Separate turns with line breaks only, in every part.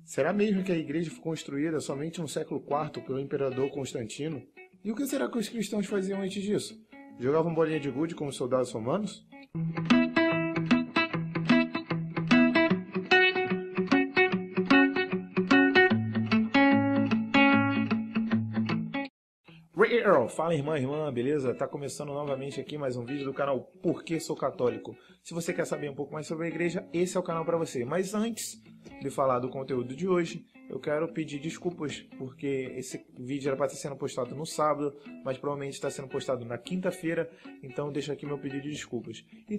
Será mesmo que a igreja foi construída somente no século IV pelo imperador Constantino? E o que será que os cristãos faziam antes disso? Jogavam bolinha de gude como soldados romanos? Fala irmã, beleza? Tá começando novamente aqui mais um vídeo do canal Por que Sou Católico. Se você quer saber um pouco mais sobre a igreja, esse é o canal para você. Mas antes de falar do conteúdo de hoje, eu quero pedir desculpas, porque esse vídeo era para estar sendo postado no sábado, mas provavelmente está sendo postado na quinta-feira, então deixo aqui meu pedido de desculpas. E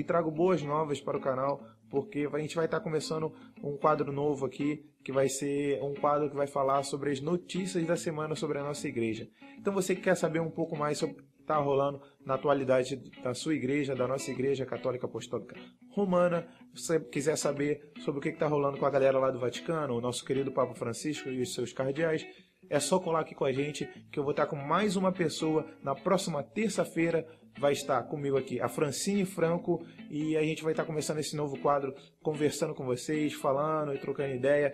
trago boas novas para o canal, porque a gente vai estar começando um quadro novo aqui, que vai ser um quadro que vai falar sobre as notícias da semana sobre a nossa igreja. Então você que quer saber um pouco mais sobre o que está rolando na atualidade da sua igreja, da nossa igreja católica apostólica romana, se você quiser saber sobre o que está rolando com a galera lá do Vaticano, o nosso querido Papa Francisco e os seus cardeais, é só colar aqui com a gente, que eu vou estar com mais uma pessoa na próxima terça-feira. Vai estar comigo aqui a Francine Franco, e a gente vai estar começando esse novo quadro, conversando com vocês, falando e trocando ideia,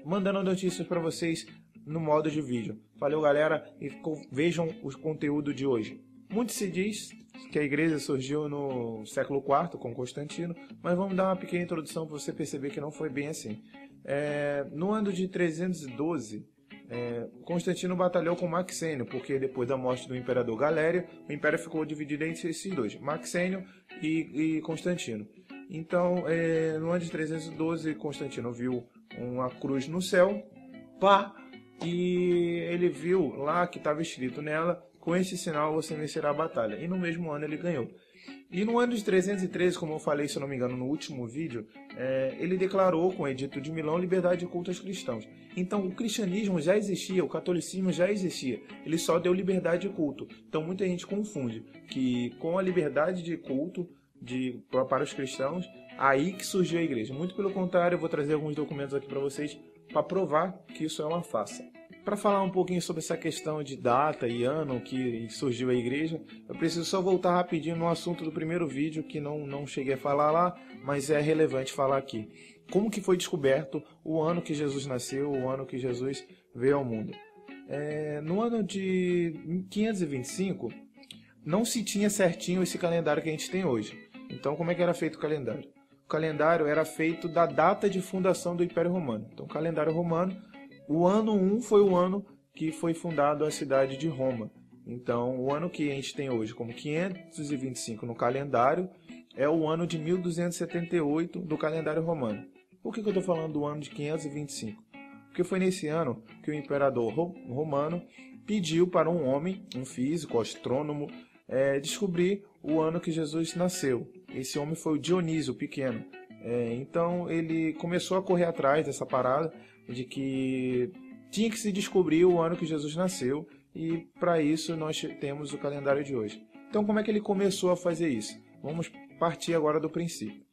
mandando notícias para vocês no modo de vídeo. Valeu, galera, e vejam o conteúdo de hoje. Muito se diz que a igreja surgiu no século IV com Constantino, mas vamos dar uma pequena introdução para você perceber que não foi bem assim. No ano de 312, Constantino batalhou com Maxênio, porque depois da morte do imperador Galério, o império ficou dividido entre esses dois, Maxênio e Constantino. Então, no ano de 312, Constantino viu uma cruz no céu, e ele viu lá que estava escrito nela: com esse sinal você vencerá a batalha. E no mesmo ano ele ganhou. E no ano de 313, como eu falei, se eu não me engano, no último vídeo, ele declarou com o Edito de Milão liberdade de culto aos cristãos. Então o cristianismo já existia, o catolicismo já existia, ele só deu liberdade de culto. Então muita gente confunde que com a liberdade de culto para os cristãos, aí que surgiu a igreja. Muito pelo contrário, eu vou trazer alguns documentos aqui para vocês para provar que isso é uma farsa. Para falar um pouquinho sobre essa questão de data e ano que surgiu a igreja, eu preciso só voltar rapidinho no assunto do primeiro vídeo, que não cheguei a falar lá, mas é relevante falar aqui. Como que foi descoberto o ano que Jesus nasceu, o ano que Jesus veio ao mundo? No ano de 525, não se tinha certinho esse calendário que a gente tem hoje. Então, como é que era feito o calendário? O calendário era feito da data de fundação do Império Romano. Então, o calendário romano, o ano 1 foi o ano que foi fundado a cidade de Roma. Então, o ano que a gente tem hoje como 525 no calendário é o ano de 1278 do calendário romano. Por que eu estou falando do ano de 525? Porque foi nesse ano que o imperador romano pediu para um homem, um físico, astrônomo, descobrir o ano que Jesus nasceu. Esse homem foi o Dionísio Pequeno. Então ele começou a correr atrás dessa parada de que tinha que se descobrir o ano que Jesus nasceu, e para isso nós temos o calendário de hoje. Então como é que ele começou a fazer isso? Vamos partir agora do princípio.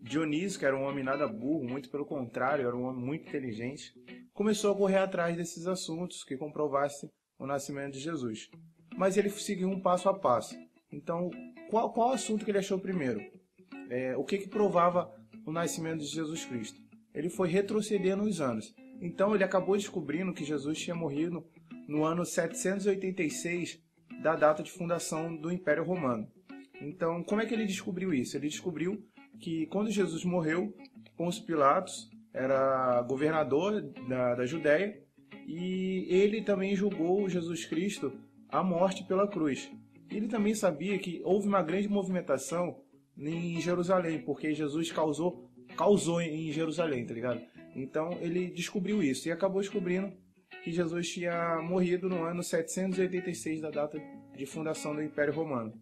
Dionísio, que era um homem nada burro, muito pelo contrário, era um homem muito inteligente, começou a correr atrás desses assuntos que comprovassem o nascimento de Jesus. Mas ele seguiu um passo a passo. Então, qual assunto que ele achou primeiro? O que provava o nascimento de Jesus Cristo? Ele foi retrocedendo os anos. Então, ele acabou descobrindo que Jesus tinha morrido no ano 786 da data de fundação do Império Romano. Então, como é que ele descobriu isso? Ele descobriu que quando Jesus morreu, Pôncio Pilatos era governador da Judéia, e ele também julgou Jesus Cristo à morte pela cruz. Ele também sabia que houve uma grande movimentação em Jerusalém, porque Jesus causou em Jerusalém, tá ligado? Então ele descobriu isso e acabou descobrindo que Jesus tinha morrido no ano 786 da data de fundação do Império Romano.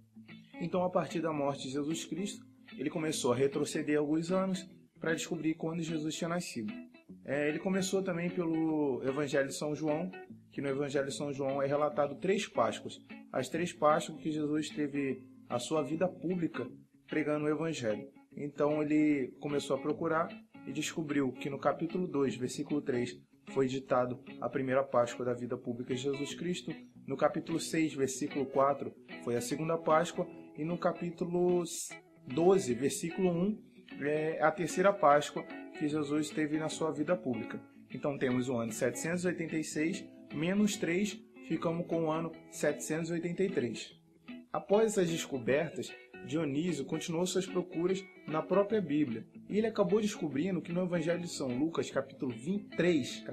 Então, a partir da morte de Jesus Cristo, ele começou a retroceder alguns anos para descobrir quando Jesus tinha nascido. Ele começou também pelo Evangelho de São João, que no Evangelho de São João é relatado 3 Páscoas. As 3 Páscoas que Jesus teve a sua vida pública pregando o Evangelho. Então ele começou a procurar e descobriu que no capítulo 2, versículo 3, foi ditado a primeira Páscoa da vida pública de Jesus Cristo. No capítulo 6, versículo 4, foi a segunda Páscoa. E no capítulo 12, versículo 1, é a terceira Páscoa, que Jesus teve na sua vida pública. Então temos o ano 786 menos 3, ficamos com o ano 783. Após essas descobertas, Dionísio continuou suas procuras na própria Bíblia, e ele acabou descobrindo que no Evangelho de São Lucas, capítulo 3,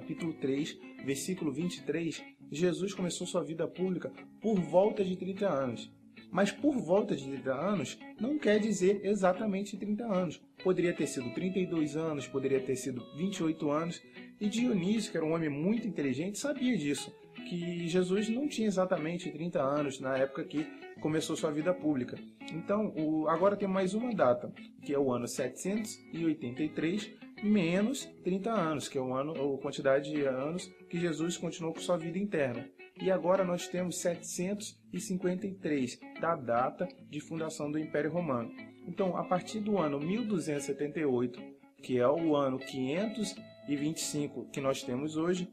versículo 23, Jesus começou sua vida pública por volta de 30 anos. Mas por volta de 30 anos não quer dizer exatamente 30 anos. Poderia ter sido 32 anos, poderia ter sido 28 anos. E Dionísio, que era um homem muito inteligente, sabia disso, que Jesus não tinha exatamente 30 anos na época que começou sua vida pública. Então, agora tem mais uma data, que é o ano 783 menos 30 anos, que é a quantidade de anos que Jesus continuou com sua vida interna. E agora nós temos 753, da data de fundação do Império Romano. Então, a partir do ano 1278, que é o ano 525 que nós temos hoje,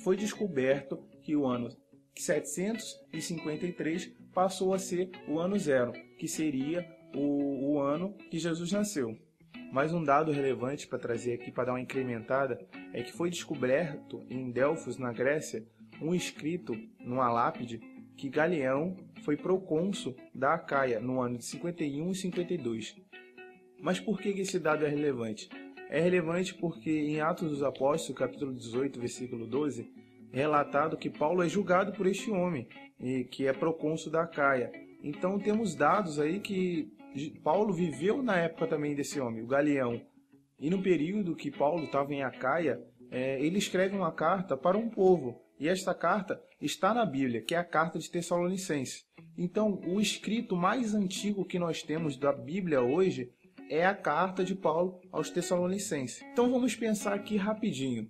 foi descoberto que o ano 753 passou a ser o ano zero, que seria o ano que Jesus nasceu. Mas um dado relevante para trazer aqui, para dar uma incrementada, é que foi descoberto em Delfos, na Grécia, um escrito numa lápide que Galião foi procônsul da Acaia no ano de 51 e 52. Mas por que esse dado é relevante? É relevante porque em Atos dos Apóstolos, capítulo 18, versículo 12, é relatado que Paulo é julgado por este homem, que é procônsul da Acaia. Então temos dados aí que Paulo viveu na época também desse homem, o Galião. E no período que Paulo estava em Acaia, ele escreve uma carta para um povo. E esta carta está na Bíblia, que é a carta de Tessalonicenses. Então, o escrito mais antigo que nós temos da Bíblia hoje é a carta de Paulo aos Tessalonicenses. Então, vamos pensar aqui rapidinho.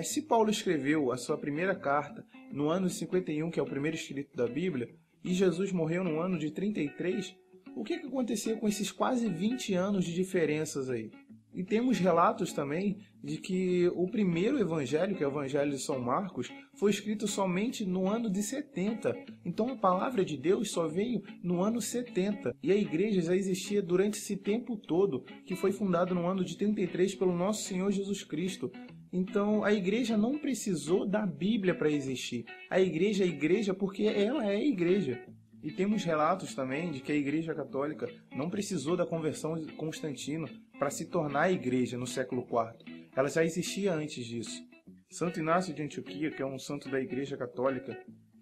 Se Paulo escreveu a sua primeira carta no ano de 51, que é o primeiro escrito da Bíblia, e Jesus morreu no ano de 33, o que aconteceu com esses quase 20 anos de diferenças aí? E temos relatos também de que o primeiro evangelho, que é o Evangelho de São Marcos, foi escrito somente no ano de 70. Então a palavra de Deus só veio no ano 70. E a igreja já existia durante esse tempo todo, que foi fundada no ano de 33 pelo nosso Senhor Jesus Cristo. Então a igreja não precisou da Bíblia para existir. A igreja é igreja porque ela é a igreja. E temos relatos também de que a Igreja Católica não precisou da conversão de Constantino para se tornar a igreja no século IV. Ela já existia antes disso. Santo Inácio de Antioquia, que é um santo da Igreja Católica,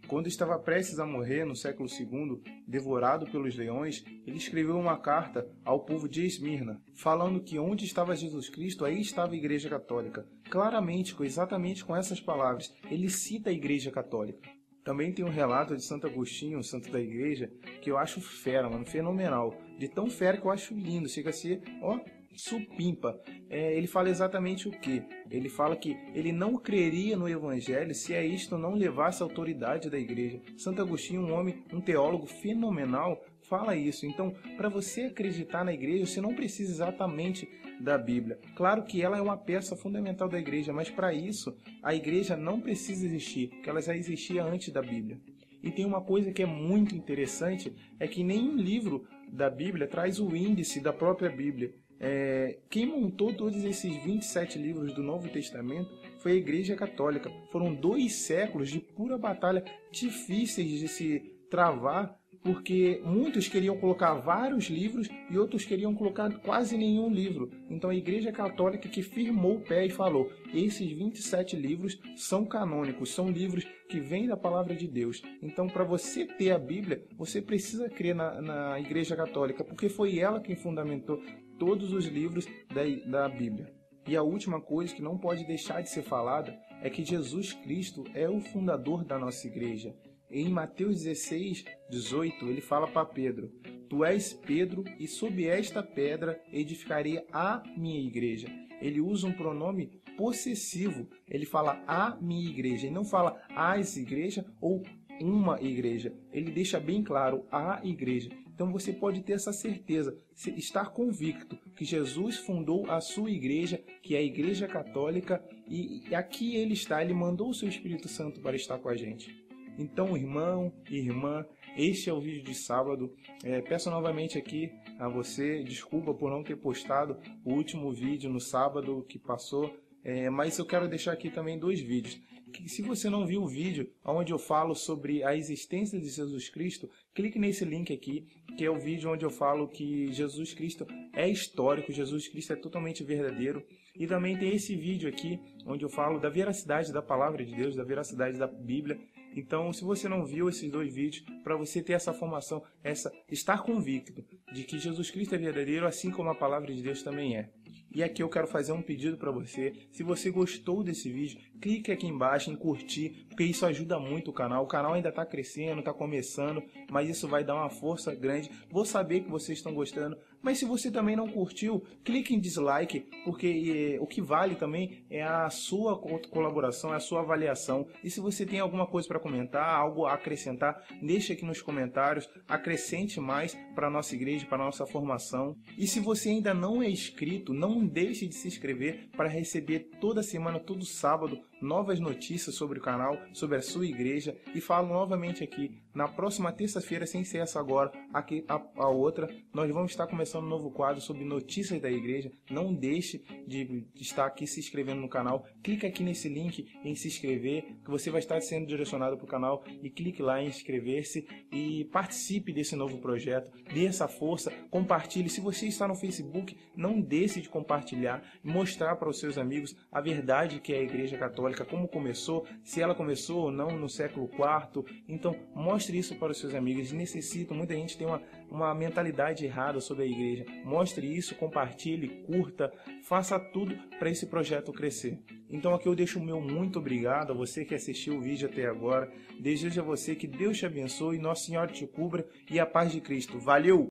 quando estava prestes a morrer no século II, devorado pelos leões, ele escreveu uma carta ao povo de Esmirna, falando que onde estava Jesus Cristo, aí estava a Igreja Católica. Claramente, exatamente com essas palavras, ele cita a Igreja Católica. Também tem um relato de Santo Agostinho, um santo da igreja, que eu acho fera, mano, fenomenal. De tão fera que eu acho lindo, chega a ser, supimpa. Ele fala exatamente o quê? Ele fala que ele não creria no evangelho se a isto não levasse a autoridade da igreja. Santo Agostinho, um homem, um teólogo fenomenal, fala isso. Então, para você acreditar na igreja, você não precisa exatamente da Bíblia. Claro que ela é uma peça fundamental da igreja, mas para isso a igreja não precisa existir, porque ela já existia antes da Bíblia. E tem uma coisa que é muito interessante, é que nenhum livro da Bíblia traz o índice da própria Bíblia. Quem montou todos esses 27 livros do Novo Testamento foi a Igreja Católica. Foram 2 séculos de pura batalha, difíceis de se travar, porque muitos queriam colocar vários livros e outros queriam colocar quase nenhum livro. Então a Igreja Católica que firmou o pé e falou: esses 27 livros são canônicos, são livros que vêm da palavra de Deus. Então, para você ter a Bíblia, você precisa crer na Igreja Católica, porque foi ela quem fundamentou todos os livros da Bíblia. E a última coisa que não pode deixar de ser falada é que Jesus Cristo é o fundador da nossa igreja. Em Mateus 16, 18, ele fala para Pedro: Tu és Pedro, e sob esta pedra edificarei a minha igreja. Ele usa um pronome possessivo. Ele fala a minha igreja. Ele não fala as igrejas ou uma igreja. Ele deixa bem claro a igreja. Então você pode ter essa certeza, estar convicto que Jesus fundou a sua igreja, que é a Igreja Católica, e aqui ele está, ele mandou o seu Espírito Santo para estar com a gente. Então, irmão e irmã, este é o vídeo de sábado. Peço novamente aqui a você, desculpa por não ter postado o último vídeo no sábado que passou, mas eu quero deixar aqui também 2 vídeos. Que, se você não viu o vídeo onde eu falo sobre a existência de Jesus Cristo, clique nesse link aqui, que é o vídeo onde eu falo que Jesus Cristo é histórico, Jesus Cristo é totalmente verdadeiro. E também tem esse vídeo aqui, onde eu falo da veracidade da palavra de Deus, da veracidade da Bíblia. Então, se você não viu esses 2 vídeos, para você ter essa formação, estar convicto de que Jesus Cristo é verdadeiro, assim como a palavra de Deus também é. E aqui eu quero fazer um pedido para você. Se você gostou desse vídeo, clique aqui embaixo em curtir, porque isso ajuda muito o canal. O canal ainda está crescendo, está começando, mas isso vai dar uma força grande. Vou saber que vocês estão gostando, mas se você também não curtiu, clique em dislike, porque o que vale também é a sua colaboração, é a sua avaliação. E se você tem alguma coisa para comentar, algo a acrescentar, deixe aqui nos comentários, acrescente mais para a nossa igreja, para a nossa formação. E se você ainda não é inscrito, não deixe de se inscrever para receber toda semana, todo sábado, novas notícias sobre o canal, sobre a sua igreja. E falo novamente aqui, na próxima terça-feira, sem ser essa agora, aqui a outra, nós vamos estar começando um novo quadro sobre notícias da igreja. Não deixe de estar aqui se inscrevendo no canal. Clique aqui nesse link em se inscrever, que você vai estar sendo direcionado para o canal, e clique lá em inscrever-se e participe desse novo projeto. Dê essa força, compartilhe. Se você está no Facebook, não deixe de compartilhar, mostrar para os seus amigos a verdade que é a Igreja Católica, como começou, se ela começou ou não no século IV. Então, mostre isso para os seus amigos. Necessitam, muita gente tem uma mentalidade errada sobre a igreja. Mostre isso, compartilhe, curta, faça tudo para esse projeto crescer. Então aqui eu deixo o meu muito obrigado a você que assistiu o vídeo até agora. Desejo a você que Deus te abençoe, Nossa Senhora te cubra e a paz de Cristo. Valeu!